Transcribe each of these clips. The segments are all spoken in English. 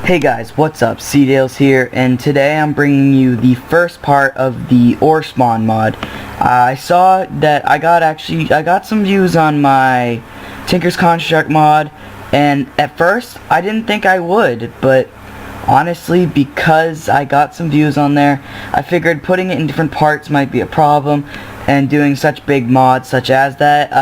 Hey guys, what's up? CDales here, and today I'm bringing you the first part of the Orespawn mod. I saw that I got some views on my Tinker's Construct mod, and at first I didn't think I would, but honestly, because I got some views on there, I figured putting it in different parts might be a problem, and doing such big mods such as that,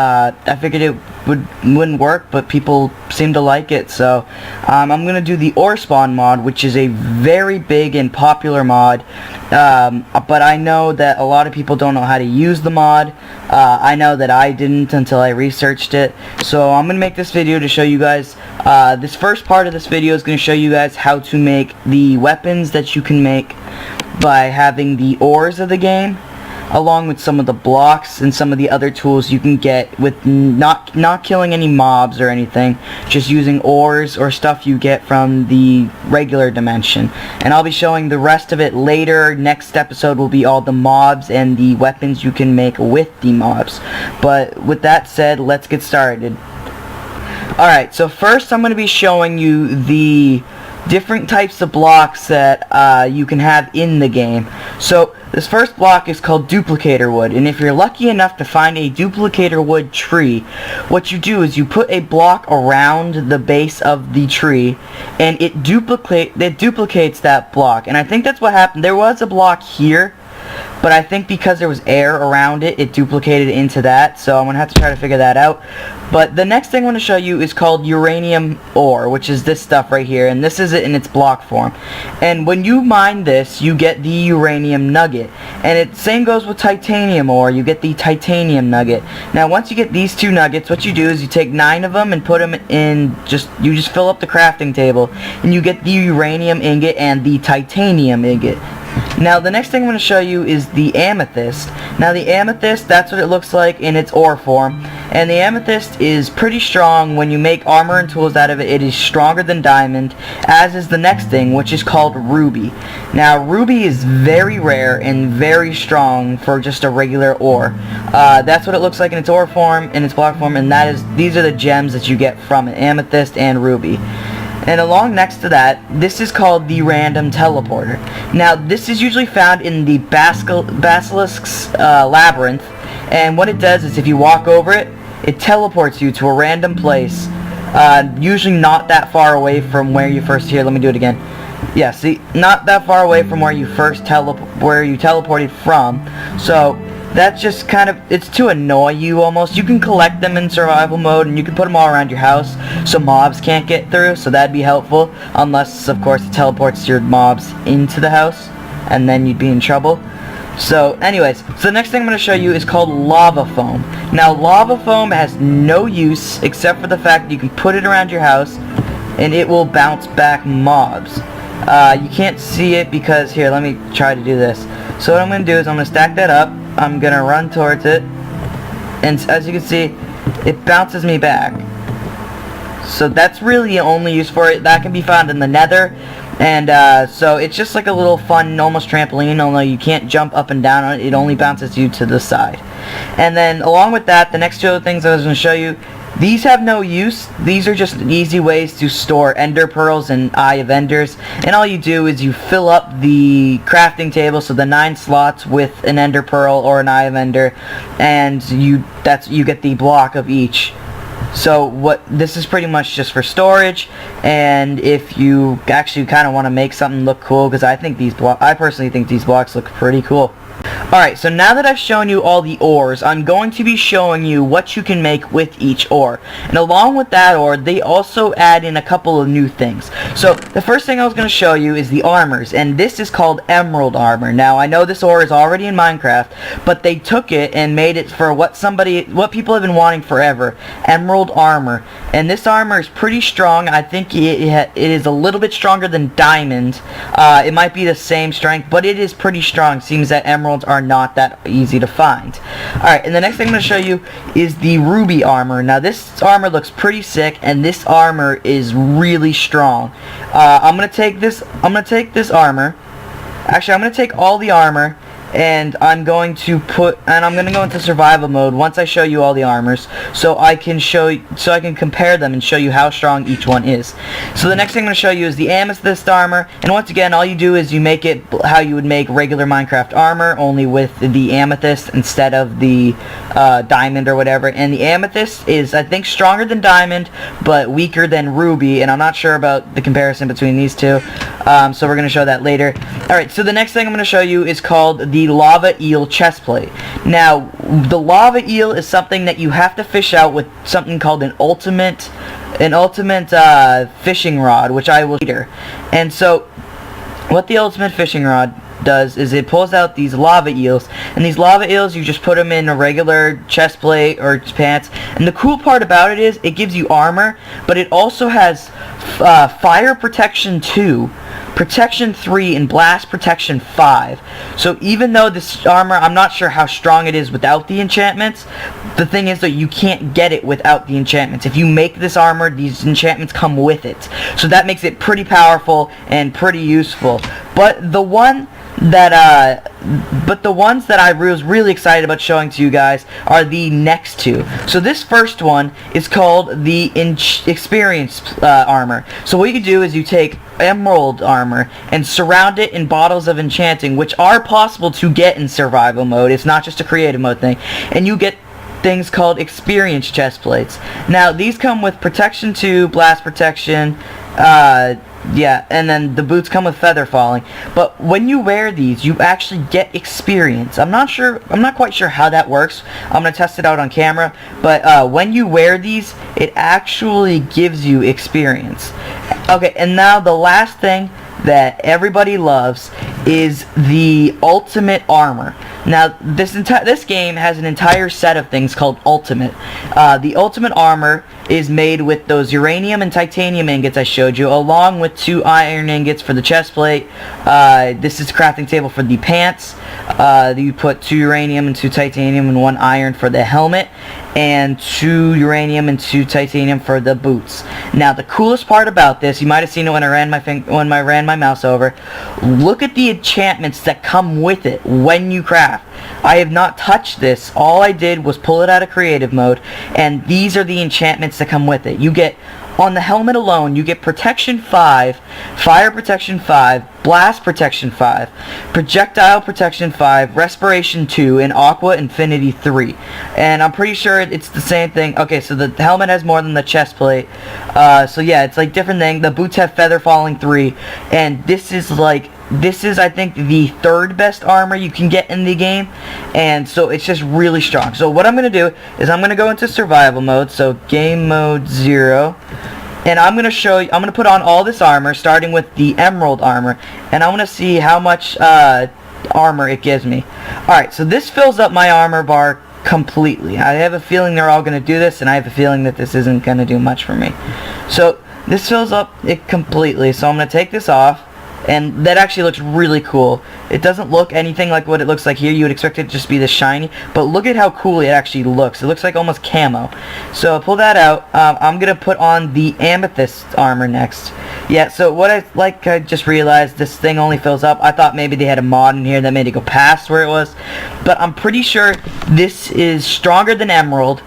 I figured it wouldn't work, but people seem to like it. So I'm gonna do the Orespawn mod, which is a very big and popular mod, but I know that a lot of people don't know how to use the mod. I know that I didn't until I researched it, so I'm gonna make this video to show you guys. This first part of this video is gonna show you guys how to make the weapons that you can make by having the ores of the game, along with some of the blocks and some of the other tools you can get with not killing any mobs or anything, just using ores or stuff you get from the regular dimension. And I'll be showing the rest of it later. Next episode will be all the mobs and the weapons you can make with the mobs. But with that said, let's get started. Alright, so first I'm going to be showing you the different types of blocks that you can have in the game. So this first block is called duplicator wood, and if you're lucky enough to find a duplicator wood tree, what you do is you put a block around the base of the tree, and it duplicates that block. And I think that's what happened. There was a block here, but I think because there was air around it, it duplicated into that, so I'm going to have to try to figure that out. But the next thing I want to show you is called uranium ore, which is this stuff right here, and this is it in its block form. And when you mine this, you get the uranium nugget. And it same goes with titanium ore, you get the titanium nugget. Now once you get these two nuggets, what you do is you take 9 of them and put them in, you just fill up the crafting table, and you get the uranium ingot and the titanium ingot. Now the next thing I'm going to show you is the amethyst. Now the amethyst, that's what it looks like in its ore form, and the amethyst is pretty strong. When you make armor and tools out of it, it is stronger than diamond, as is the next thing, which is called ruby. Now ruby is very rare and very strong for just a regular ore. That's what it looks like in its ore form, in its block form, and these are the gems that you get from it, amethyst and ruby. And along next to that, this is called the random teleporter. Now this is usually found in the basilisk's labyrinth, and what it does is if you walk over it, it teleports you to a random place, usually not that far away from where you first, here let me do it again. Yeah, see, not that far away from where you first teleported from. So that's just kind of, it's to annoy you almost. You can collect them in survival mode, and you can put them all around your house so mobs can't get through, so that'd be helpful, unless of course it teleports your mobs into the house, and then you'd be in trouble. So anyways, so the next thing I'm going to show you is called lava foam. Now lava foam has no use except for the fact that you can put it around your house and it will bounce back mobs. You can't see it because, here, let me try to do this. So what I'm going to do is I'm going to stack that up, I'm going to run towards it, and as you can see, it bounces me back. So that's really the only use for it. That can be found in the nether, and so it's just like a little fun, almost trampoline, although you can't jump up and down on it, it only bounces you to the side. And then along with that, the next two other things I was going to show you, these have no use. These are just easy ways to store ender pearls and eye of enders, and all you do is you fill up the crafting table, so the 9 slots, with an ender pearl or an eye of ender, and you get the block of each. So this is pretty much just for storage, and if you actually kind of want to make something look cool, because I personally think these blocks look pretty cool. Alright, so now that I've shown you all the ores, I'm going to be showing you what you can make with each ore. And along with that ore, they also add in a couple of new things. So, the first thing I was going to show you is the armors, and this is called emerald armor. Now, I know this ore is already in Minecraft, but they took it and made it for what people have been wanting forever, emerald armor. And this armor is pretty strong. I think it is a little bit stronger than diamond. It might be the same strength, but it is pretty strong. Seems that emeralds are not that easy to find. Alright, and the next thing I'm going to show you is the ruby armor. Now this armor looks pretty sick, and this armor is really strong. I'm going to take this armor. Actually, I'm going to take all the armor, and I'm going to go into survival mode once I show you all the armors, so I can compare them and show you how strong each one is. So the next thing I'm going to show you is the amethyst armor, and once again, all you do is you make it how you would make regular Minecraft armor, only with the amethyst instead of the diamond or whatever. And the amethyst is, I think, stronger than diamond, but weaker than ruby, and I'm not sure about the comparison between these two, so we're going to show that later. Alright, so the next thing I'm going to show you is called the lava eel chestplate. Now, the lava eel is something that you have to fish out with something called an ultimate fishing rod, which I will later. And so, what the ultimate fishing rod does is it pulls out these lava eels, and these lava eels, you just put them in a regular chest plate or pants, and the cool part about it is it gives you armor, but it also has fire protection 2, protection 3, and blast protection 5. So even though this armor, I'm not sure how strong it is without the enchantments, the thing is that you can't get it without the enchantments. If you make this armor, these enchantments come with it, so that makes it pretty powerful and pretty useful. But the ones that I was really excited about showing to you guys are the next two. So this first one is called the experience armor. So what you do is you take emerald armor and surround it in bottles of enchanting, which are possible to get in survival mode. It's not just a creative mode thing, and you get things called experience chest plates. Now these come with protection 2, blast protection, yeah, and then the boots come with feather falling. But when you wear these, you actually get experience. I'm not quite sure how that works. I'm gonna test it out on camera. But when you wear these, it actually gives you experience. Okay, and now the last thing that everybody loves is the ultimate armor. Now, this game has an entire set of things called ultimate. The ultimate armor is made with those uranium and titanium ingots I showed you, along with 2 iron ingots for the chest plate. This is crafting table for the pants. You put 2 uranium and 2 titanium and 1 iron for the helmet, and 2 uranium and 2 titanium for the boots. Now, the coolest part about this, you might have seen it when I ran my mouse over. Look at the enchantments that come with it when you craft. I have not touched this. All I did was pull it out of creative mode, and these are the enchantments that come with it. You get, on the helmet alone, you get protection 5, fire protection 5, blast protection 5, projectile protection 5, respiration 2, and aqua infinity 3. And I'm pretty sure it's the same thing. Okay, so the helmet has more than the chest plate. So yeah, it's like different thing. The boots have feather falling 3, and this is I think the 3rd best armor you can get in the game, and so it's just really strong. So what I'm going to do is I'm going to go into survival mode, so game mode 0, and I'm going to put on all this armor, starting with the emerald armor, and I want to see how much armor it gives me. Alright, so this fills up my armor bar completely. I have a feeling they're all going to do this, and I have a feeling that this isn't going to do much for me. So this fills up it completely, so I'm going to take this off. And that actually looks really cool. It doesn't look anything like what it looks like here. You would expect it to just be this shiny, but look at how cool it actually looks. It looks like almost camo. So I'll pull that out. I'm gonna put on the amethyst armor next. Yeah, so what I just realized, this thing only fills up. I thought maybe they had a mod in here that made it go past where it was, but I'm pretty sure this is stronger than emerald.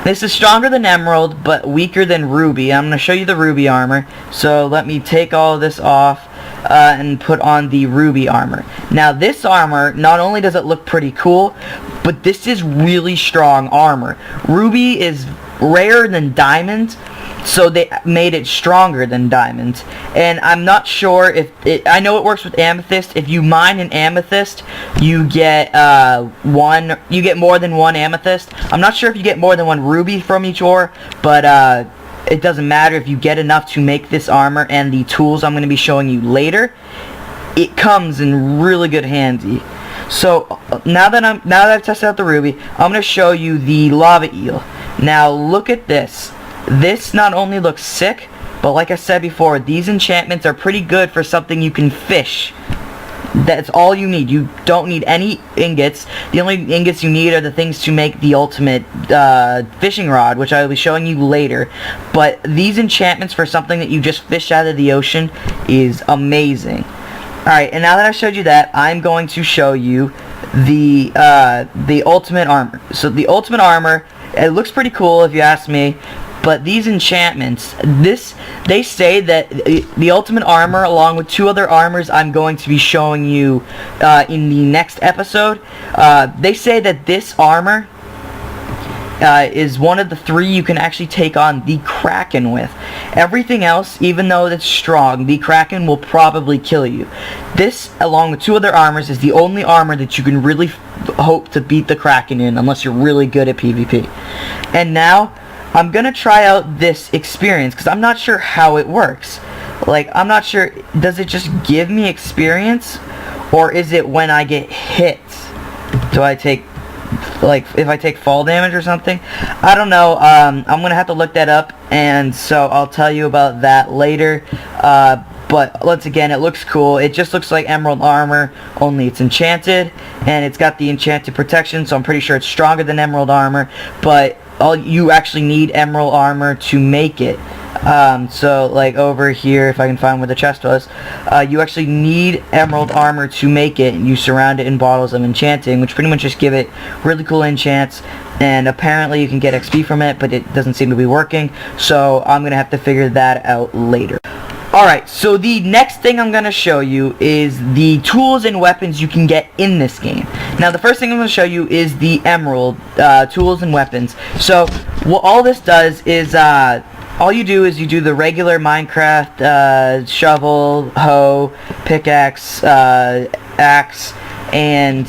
This is stronger than emerald, but weaker than ruby. I'm going to show you the ruby armor. So let me take all of this off and put on the ruby armor. Now this armor, not only does it look pretty cool, but this is really strong armor. Ruby is rarer than diamond, so they made it stronger than diamond. And I'm not sure if I know it works with amethyst. If you mine an amethyst, you get more than 1 amethyst. I'm not sure if you get more than 1 ruby from each ore, but it doesn't matter if you get enough to make this armor and the tools I'm going to be showing you later. It comes in really good handy. So now that I've tested out the ruby, I'm going to show you the lava eel. Now look at this. This not only looks sick, but like I said before, these enchantments are pretty good for something you can fish. That's all you need. You don't need any ingots. The only ingots you need are the things to make the ultimate fishing rod, which I will be showing you later. But these enchantments for something that you just fish out of the ocean is amazing. Alright, and now that I showed you that, I'm going to show you the ultimate armor. So the ultimate armor, it looks pretty cool if you ask me, but these enchantments, they say that the ultimate armor, along with 2 other armors I'm going to be showing you in the next episode, they say that this armor is one of the 3 you can actually take on the Kraken with. Everything else, even though it's strong, the Kraken will probably kill you. This, along with 2 other armors, is the only armor that you can really hope to beat the Kraken in, unless you're really good at PvP. And now, I'm gonna try out this experience, because I'm not sure how it works. Like, I'm not sure, does it just give me experience? Or is it when I get hit? Do I take, like, if I take fall damage or something? I don't know. I'm gonna have to look that up, and so I'll tell you about that later. But once again, it looks cool. It just looks like emerald armor, only it's enchanted, and it's got the enchanted protection, so I'm pretty sure it's stronger than emerald armor, but you actually need emerald armor to make it. So like over here, if I can find where the chest was, you actually need emerald armor to make it, and you surround it in bottles of enchanting, which pretty much just give it really cool enchants, and apparently you can get XP from it, but it doesn't seem to be working, so I'm gonna have to figure that out later. Alright, so the next thing I'm going to show you is the tools and weapons you can get in this game. Now, the first thing I'm going to show you is the emerald tools and weapons. So, what all this does is, all you do is you do the regular Minecraft shovel, hoe, pickaxe, axe, and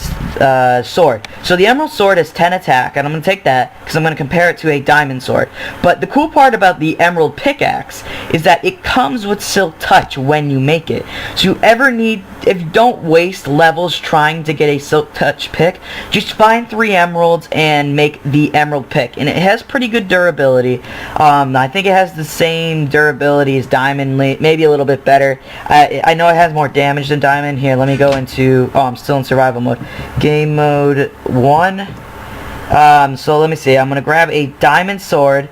sword. So the emerald sword has 10 attack, and I'm going to take that because I'm going to compare it to a diamond sword. But the cool part about the emerald pickaxe is that it comes with silk touch when you make it. So if you don't waste levels trying to get a silk touch pick, just find 3 emeralds and make the emerald pick. And it has pretty good durability. I think it has the same durability as diamond, maybe a little bit better. I know it has more damage than diamond. Here, let me go into, I'm still in survival mode. Game mode 1. So let me see. I'm going to grab a diamond sword.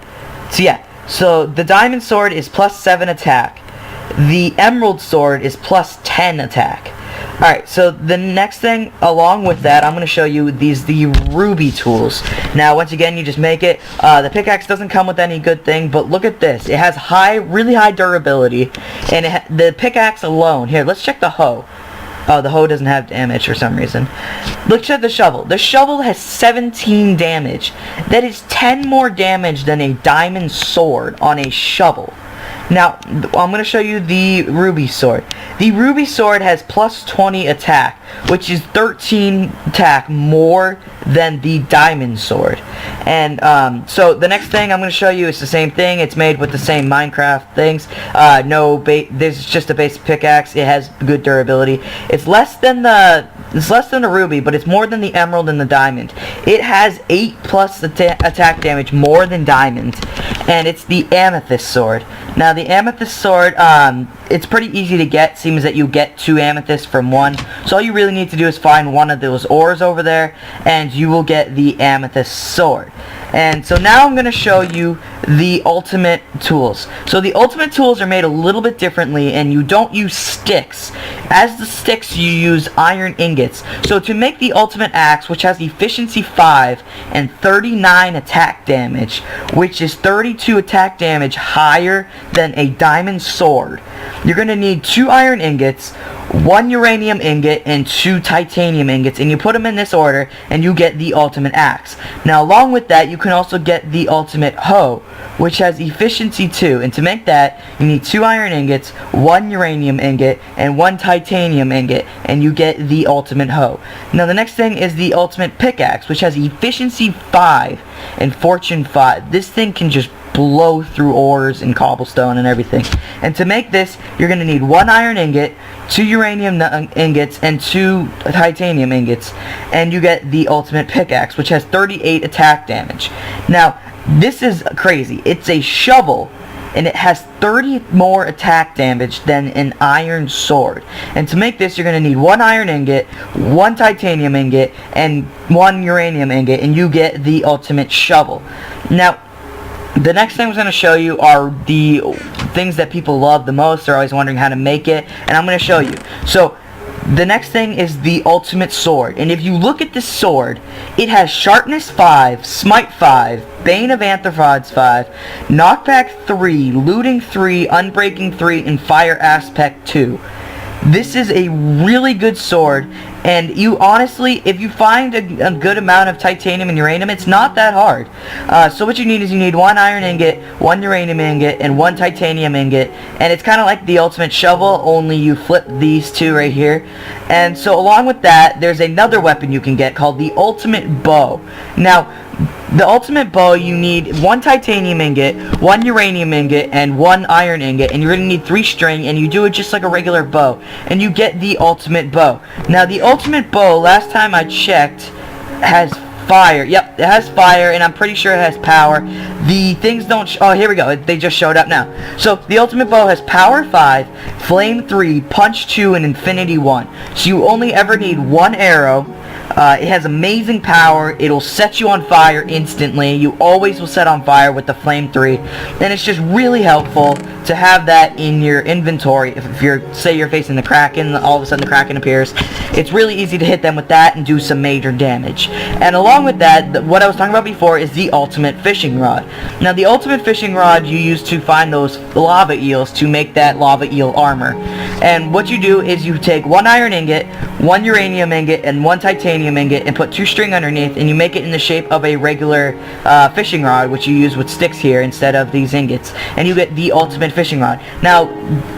So yeah, so the diamond sword is plus 7 attack. The emerald sword is plus 10 attack. Alright, so the next thing along with that, I'm going to show you the ruby tools. Now, once again, you just make it. The pickaxe doesn't come with any good thing, but look at this. It has really high durability, and the pickaxe alone. Here, let's check the hoe. Oh, the hoe doesn't have damage for some reason. Look at the shovel. The shovel has 17 damage. That is 10 more damage than a diamond sword on a shovel. Now, I'm going to show you the ruby sword. The ruby sword has plus 20 attack, which is 13 attack more than the diamond sword. And so the next thing I'm going to show you is the same thing. It's made with the same Minecraft things. This is just a basic pickaxe. It has good durability. It's less than the ruby, but it's more than the emerald and the diamond. It has 8 plus attack damage more than diamond, and it's the amethyst sword. Now the amethyst sword, it's pretty easy to get, seems that you get 2 amethysts from 1. So all you really need to do is find one of those ores over there, and you will get the amethyst sword. And so now I'm going to show you the ultimate tools. So the ultimate tools are made a little bit differently, and you don't use sticks. As the sticks, you use iron ingots. So to make the ultimate axe, which has efficiency 5 and 39 attack damage, which is 32 attack damage higher than a diamond sword, you're going to need 2 iron ingots, 1 uranium ingot, and 2 titanium ingots, and you put them in this order, and you get the ultimate axe. Now, along with that, you can also get the ultimate hoe, which has efficiency 2, and to make that, you need 2 iron ingots, 1 uranium ingot, and 1 titanium ingot, and you get the ultimate hoe. Now, the next thing is the ultimate pickaxe, which has efficiency 5 and fortune 5. This thing can just blow through ores and cobblestone and everything. And to make this, you're going to need 1 iron ingot, 2 uranium ingots, and 2 titanium ingots, and you get the ultimate pickaxe, which has 38 attack damage. Now, this is crazy. It's a shovel, and it has 30 more attack damage than an iron sword. And to make this, you're going to need 1 iron ingot, 1 titanium ingot, and 1 uranium ingot, and you get the ultimate shovel. Now, the next thing I'm going to show you are the things that people love the most. They're always wondering how to make it, and I'm going to show you. So, The next thing is the ultimate sword. And if you look at this sword, it has sharpness 5, smite 5, bane of anthropods 5, knockback 3, looting 3, unbreaking 3, and fire aspect 2. This is a really good sword, and you honestly, if you find a good amount of titanium and uranium, it's not that hard. So what you need is you need 1 iron ingot, 1 uranium ingot, and 1 titanium ingot, and it's kind of like the ultimate shovel, only you flip these two right here. And so along with that, there's another weapon you can get called the ultimate bow. Now, the ultimate bow, you need 1 titanium ingot, 1 uranium ingot, and 1 iron ingot, and you're going to need 3 string, and you do it just like a regular bow, and you get the ultimate bow. Now, the ultimate bow, last time I checked, has fire. Yep, it has fire, and I'm pretty sure it has power. The things don't oh, here we go. They just showed up now. So, the ultimate bow has power 5, flame 3, punch 2, and infinity 1. So, you only ever need 1 arrow. It has amazing power. It'll set you on fire instantly. You always will set on fire with the flame 3. And it's just really helpful to have that in your inventory. If you're, say you're facing the Kraken, all of a sudden the Kraken appears. It's really easy to hit them with that and do some major damage. And along with that, what I was talking about before is the ultimate fishing rod. Now the ultimate fishing rod you use to find those lava eels to make that lava eel armor. And what you do is you take 1 iron ingot, 1 uranium ingot, and 1 titanium ingot, and put 2 string underneath, and you make it in the shape of a regular fishing rod, which you use with sticks here instead of these ingots, and you get the ultimate fishing rod. Now,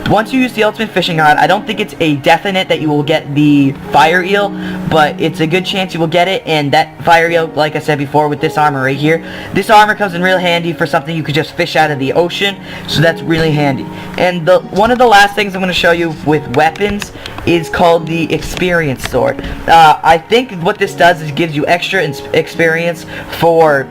once you use the ultimate fishing rod, I don't think it's a definite that you will get the fire eel, but it's a good chance you will get it. And that fire eel, like I said before, with this armor right here, this armor comes in real handy for something you could just fish out of the ocean, so that's really handy. And one of the last things I'm going to show you with weapons is called the experience sword. I think what this does is it gives you extra experience for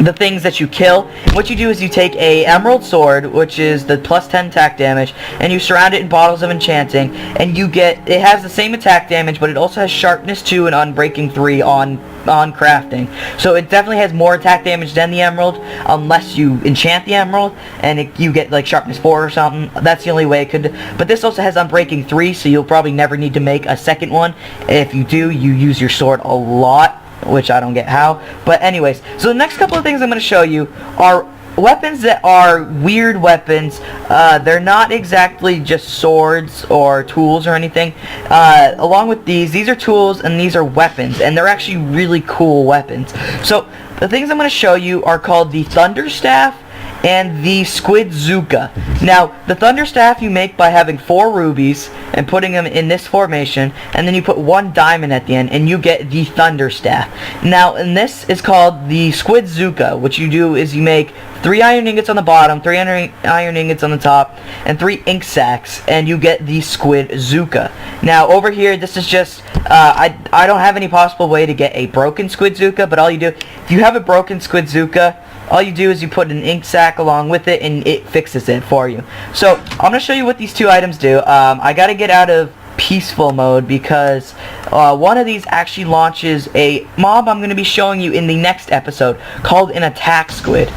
the things that you kill. What you do is you take a emerald sword, which is the plus 10 attack damage, and you surround it in bottles of enchanting, and you get, it has the same attack damage, but it also has sharpness 2 and unbreaking 3 on crafting. So it definitely has more attack damage than the emerald, unless you enchant the emerald, and you get like sharpness 4 or something. That's the only way it could. But this also has unbreaking 3, so you'll probably never need to make a second one. If you do, you use your sword a lot, which I don't get how. But anyways, so the next couple of things I'm going to show you are weapons that are weird weapons. They're not exactly just swords or tools or anything. Along with these are tools and these are weapons, and they're actually really cool weapons. So the things I'm going to show you are called the Thunder Staff and the Squid Zuka. Now, the Thunder Staff you make by having 4 rubies and putting them in this formation, and then you put 1 diamond at the end, and you get the Thunder Staff. Now, and this is called the Squid Zuka. What you do is you make 3 iron ingots on the bottom, 3 iron ingots on the top, and 3 ink sacks, and you get the Squid Zuka. Now, over here, this is just, I don't have any possible way to get a broken Squid Zuka, but all you do, if you have a broken Squid Zuka, all you do is you put an ink sac along with it, and it fixes it for you. So, I'm going to show you what these 2 items do. I got to get out of peaceful mode because one of these actually launches a mob I'm going to be showing you in the next episode called an attack squid.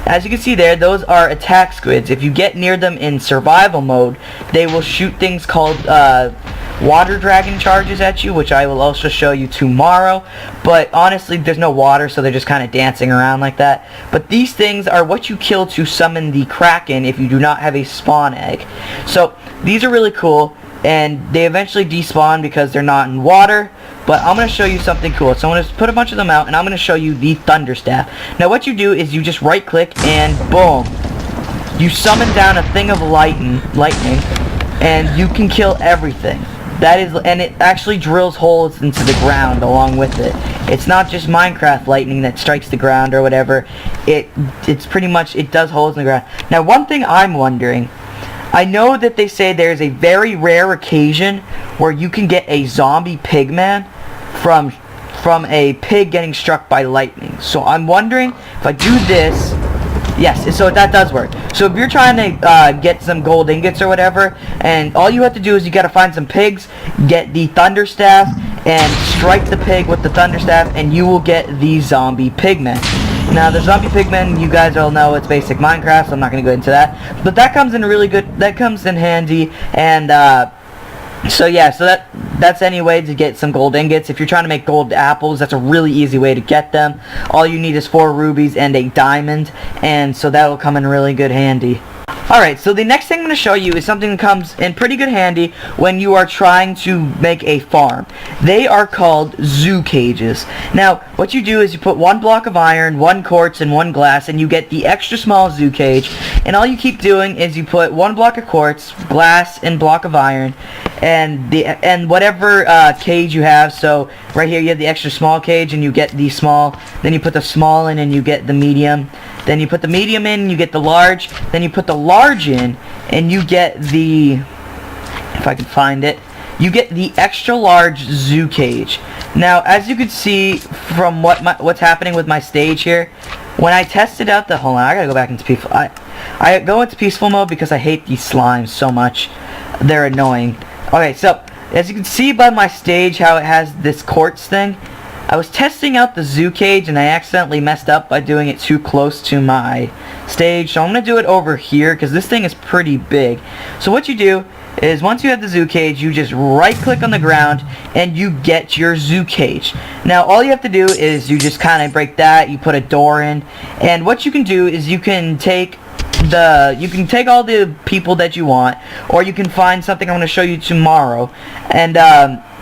As you can see there, those are attack squids. If you get near them in survival mode, they will shoot things called water dragon charges at you, which I will also show you tomorrow. But honestly, there's no water, so they're just kind of dancing around like that. But these things are what you kill to summon the Kraken if you do not have a spawn egg. So these are really cool, and they eventually despawn because they're not in water. But I'm going to show you something cool. So I'm going to put a bunch of them out, and I'm going to show you the Thunder Staff. Now what you do is you just right click and boom, you summon down a thing of lightning, and you can kill everything. That is, and it actually drills holes into the ground along with it. It's not just Minecraft lightning that strikes the ground or whatever. It's pretty much, it does holes in the ground. Now one thing I'm wondering, I know that they say there's a very rare occasion where you can get a zombie pigman from a pig getting struck by lightning. So I'm wondering if I do this. Yes, so that does work. So if you're trying to get some gold ingots or whatever, and all you have to do is you gotta find some pigs, get the Thunder Staff, and strike the pig with the Thunder Staff, and you will get the zombie pigmen. Now the zombie pigmen, you guys all know it's basic Minecraft, so I'm not gonna go into that. But that comes in really good. That comes in handy, and So yeah, so that's any way to get some gold ingots. If you're trying to make gold apples, that's a really easy way to get them. All you need is 4 rubies and a diamond, and so that will come in really good handy. Alright, so the next thing I'm going to show you is something that comes in pretty good handy when you are trying to make a farm. They are called zoo cages. Now, what you do is you put 1 block of iron, 1 quartz, and 1 glass, and you get the extra small zoo cage. And all you keep doing is you put 1 block of quartz, glass, and block of iron, and whatever cage you have. So right here you have the extra small cage, and you get the small. Then you put the small in, and you get the medium. Then you put the medium in, you get the large. Then you put the large in, and you get the, if I can find it, you get the extra large zoo cage. Now, as you can see from what's happening with my stage here, when I tested out the, hold on, I gotta go back into peaceful. I go into peaceful mode because I hate these slimes so much. They're annoying. Okay, so as you can see by my stage, how it has this quartz thing. I was testing out the zoo cage and I accidentally messed up by doing it too close to my stage. So I'm going to do it over here because this thing is pretty big. So what you do is once you have the zoo cage, you just right click on the ground and you get your zoo cage. Now all you have to do is you just kind of break that, you put a door in, and what you can do is you can take all the people that you want, or you can find something I'm going to show you tomorrow, and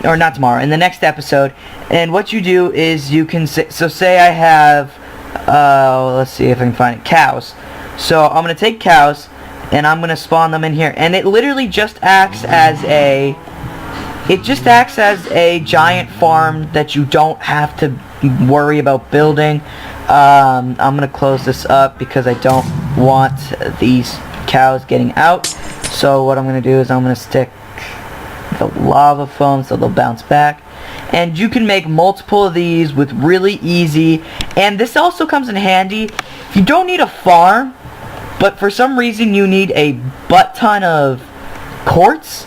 or not tomorrow, in the next episode. And what you do is you can say I have let's see if I can find it, cows. So I'm going to take cows and I'm going to spawn them in here, and it literally just acts as a giant farm that you don't have to worry about building. I'm going to close this up because I don't want these cows getting out. So what I'm going to do is I'm going to stick the lava foam so they'll bounce back. And you can make multiple of these with really easy. And this also comes in handy if you don't need a farm, but for some reason you need a butt ton of quartz.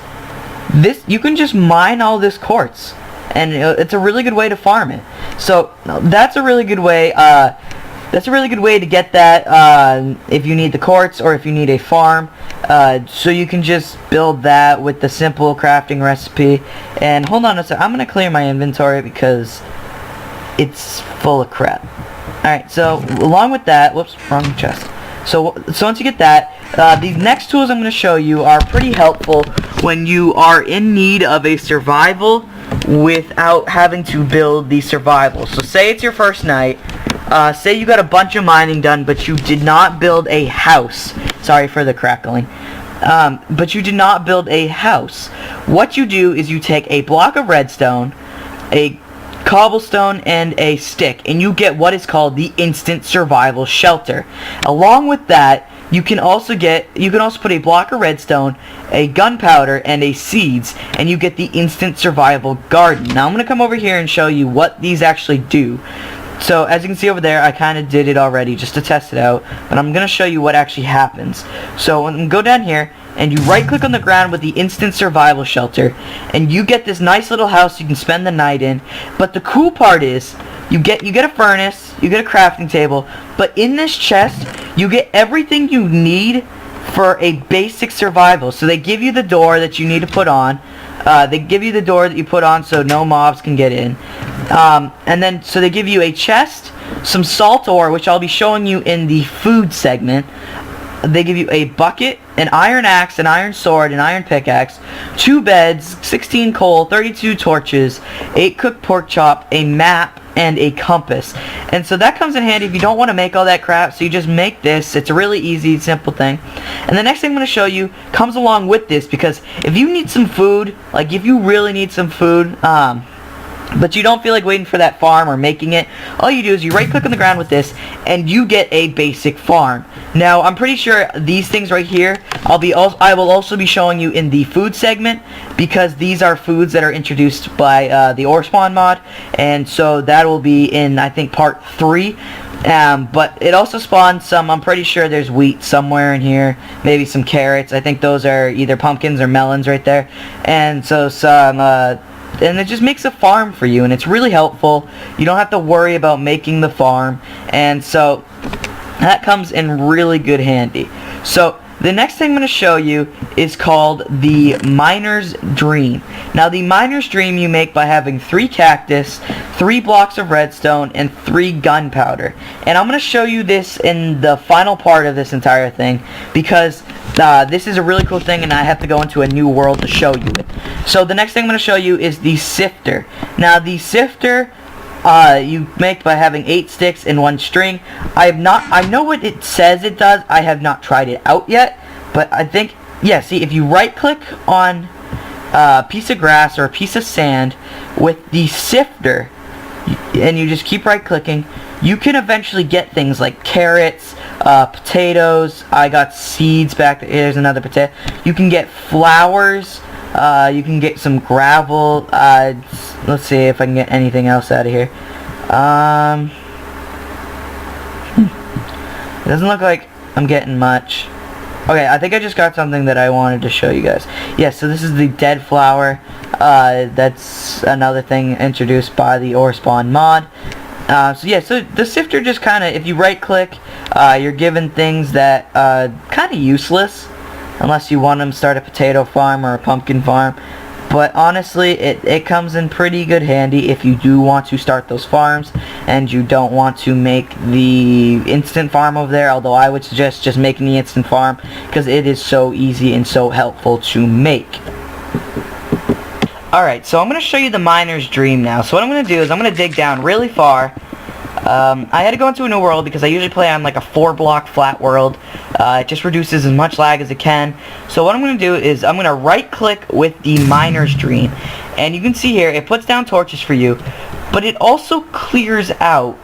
You can just mine all this quartz, and it's a really good way to farm it. So that's a really good way. That's a really good way to get that if you need the quartz or if you need a farm. So you can just build that with the simple crafting recipe. And hold on a sec, I'm gonna clear my inventory because it's full of crap. Alright, so along with that, whoops, wrong chest. So once you get that, these next tools I'm going to show you are pretty helpful when you are in need of a survival without having to build the survival. So say it's your first night, say you got a bunch of mining done, but you did not build a house. Sorry for the crackling. But you did not build a house. What you do is you take a block of redstone, a cobblestone, and a stick, and you get what is called the instant survival shelter. Along with that, you can also put a block of redstone, a gunpowder, and a seeds, and you get the instant survival garden. Now I'm going to come over here and show you what these actually do. So as you can see over there, I kind of did it already just to test it out, but I'm going to show you what actually happens. So when you go down here and you right click on the ground with the instant survival shelter, and you get this nice little house you can spend the night in. But the cool part is you get a furnace, you get a crafting table, but in this chest you get everything you need for a basic survival. So they give you the door that you need to put on. They give you the door that you put on so no mobs can get in. And then, so they give you a chest, some salt ore, which I'll be showing you in the food segment. They give you a bucket, an iron axe, an iron sword, an iron pickaxe, 2 beds, 16 coal, 32 torches, 8 cooked pork chop, a map, and a compass. And so that comes in handy if you don't want to make all that crap, so you just make this. It's a really easy, simple thing. And the next thing I'm going to show you comes along with this, because if you need some food, like if you really need some food, but you don't feel like waiting for that farm or making it, all you do is you right click on the ground with this and you get a basic farm. Now I'm pretty sure these things right here I will also be showing you in the food segment, because these are foods that are introduced by the Orespawn mod, and so that will be in, I think, part 3. But it also spawns some, I'm pretty sure there's wheat somewhere in here, maybe some carrots. I think those are either pumpkins or melons right there, and so some and it just makes a farm for you, and it's really helpful. You don't have to worry about making the farm, and so that comes in really good handy. So the next thing I'm going to show you is called the Miner's Dream. Now, the Miner's Dream you make by having 3 cactus, 3 blocks of redstone, and 3 gunpowder. And I'm going to show you this in the final part of this entire thing, because this is a really cool thing and I have to go into a new world to show you it. So the next thing I'm going to show you is the sifter. Now, the sifter you make by having 8 sticks and 1 string. I know what it says it does. I have not tried it out yet, but I think, yeah, see, if you right click on a piece of grass or a piece of sand with the sifter, and you just keep right clicking, you can eventually get things like carrots, potatoes. I got seeds back there. Here's another potato. You can get flowers. You can get some gravel. Let's see if I can get anything else out of here. It doesn't look like I'm getting much. Okay, I think I just got something that I wanted to show you guys. Yes, so this is the dead flower. That's another thing introduced by the Orespawn mod. So yeah, so the sifter just kind of, if you right click, you're given things that kind of useless, unless you want them to start a potato farm or a pumpkin farm. But honestly, it comes in pretty good handy if you do want to start those farms and you don't want to make the instant farm over there, although I would suggest just making the instant farm because it is so easy and so helpful to make. Alright, so I'm going to show you the Miner's Dream now. So what I'm going to do is I'm going to dig down really far. I had to go into a new world because I usually play on like a 4-block flat world. It just reduces as much lag as it can. So what I'm going to do is I'm going to right click with the Miner's Dream. And you can see here, it puts down torches for you. But it also clears out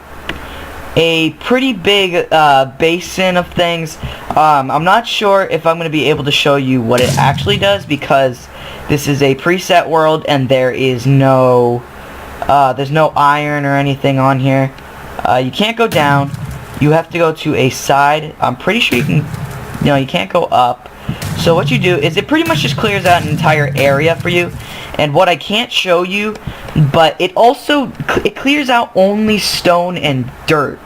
a pretty big basin of things. I'm not sure if I'm going to be able to show you what it actually does because this is a preset world and there is no there's no iron or anything on here. You can't go down. You have to go to a side. I'm pretty sure you can, you can't go up. So what you do is it pretty much just clears out an entire area for you. And what I can't show you, but it clears out only stone and dirt.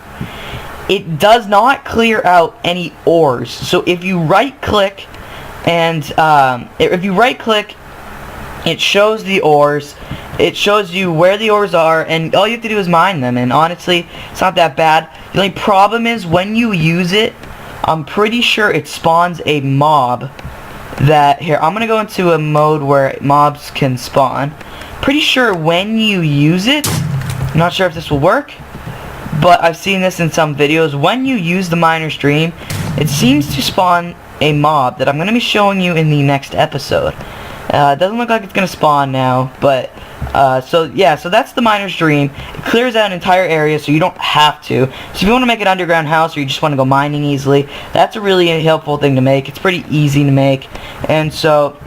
It does not clear out any ores. So if you right click and it shows the ores. It shows you where the ores are, and all you have to do is mine them, and honestly, it's not that bad. The only problem is when you use it, I'm pretty sure it spawns a mob that, here, I'm going to go into a mode where mobs can spawn. Pretty sure when you use it, I'm not sure if this will work, but I've seen this in some videos. When you use the Miner's Dream, it seems to spawn a mob that I'm going to be showing you in the next episode. It doesn't look like it's going to spawn now, but so yeah, so that's the Miner's Dream. It clears out an entire area so you don't have to. So if you want to make an underground house or you just want to go mining easily, that's a really helpful thing to make. It's pretty easy to make. And so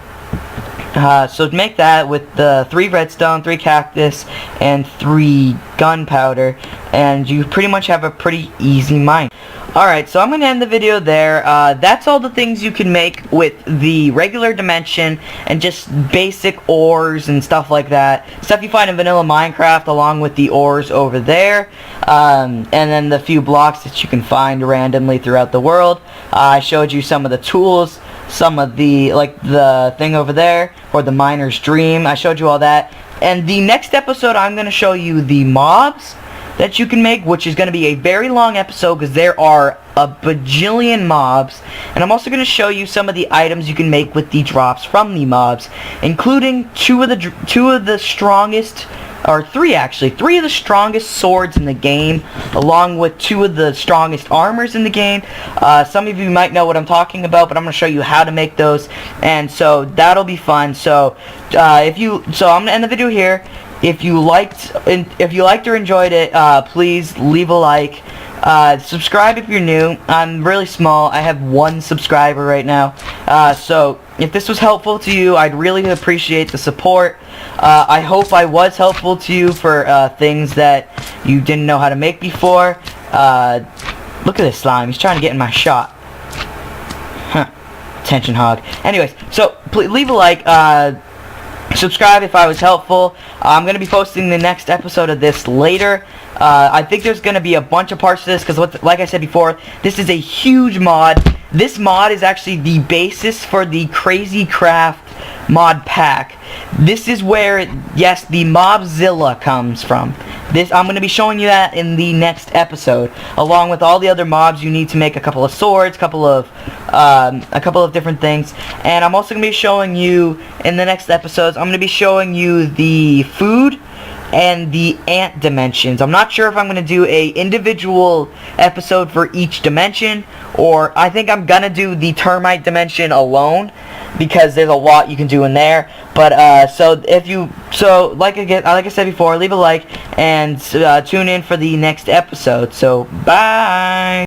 to make that with the 3 redstone, 3 cactus, and 3 gunpowder, and you pretty much have a pretty easy mine. Alright, so I'm going to end the video there. That's all the things you can make with the regular dimension and just basic ores and stuff like that. Stuff you find in vanilla Minecraft along with the ores over there. And then the few blocks that you can find randomly throughout the world. I showed you some of the tools, some of the, like the thing over there, or the Miner's Dream. I showed you all that. And the next episode I'm going to show you the mobs that you can make, which is going to be a very long episode because there are a bajillion mobs. And I'm also going to show you some of the items you can make with the drops from the mobs, including two of the strongest, or 3 actually, 3 of the strongest swords in the game, along with 2 of the strongest armors in the game. Some of you might know what I'm talking about, but I'm going to show you how to make those, and so that'll be fun. So I'm going to end the video here. If you liked or enjoyed it, please leave a like. Subscribe if you're new. I'm really small. I have 1 subscriber right now. So if this was helpful to you, I'd really appreciate the support. I hope I was helpful to you for things that you didn't know how to make before. Look at this slime. He's trying to get in my shot. Huh. Attention hog. Anyways, so please leave a like. Subscribe if I was helpful. I'm going to be posting the next episode of this later. I think there's going to be a bunch of parts to this because, like I said before, this is a huge mod. this mod is actually the basis for the Crazy Craft mod pack. This is where, yes, the Mobzilla comes from. I'm going to be showing you that in the next episode, along with all the other mobs you need to make a couple of swords, a couple of different things. And I'm also going to be showing you, in the next episodes, I'm going to be showing you the food and the ant dimensions. I'm not sure if I'm going to do a individual episode for each dimension, or I think I'm going to do the termite dimension alone, because there's a lot you can do in there. But like I said before, leave a like and tune in for the next episode. So bye.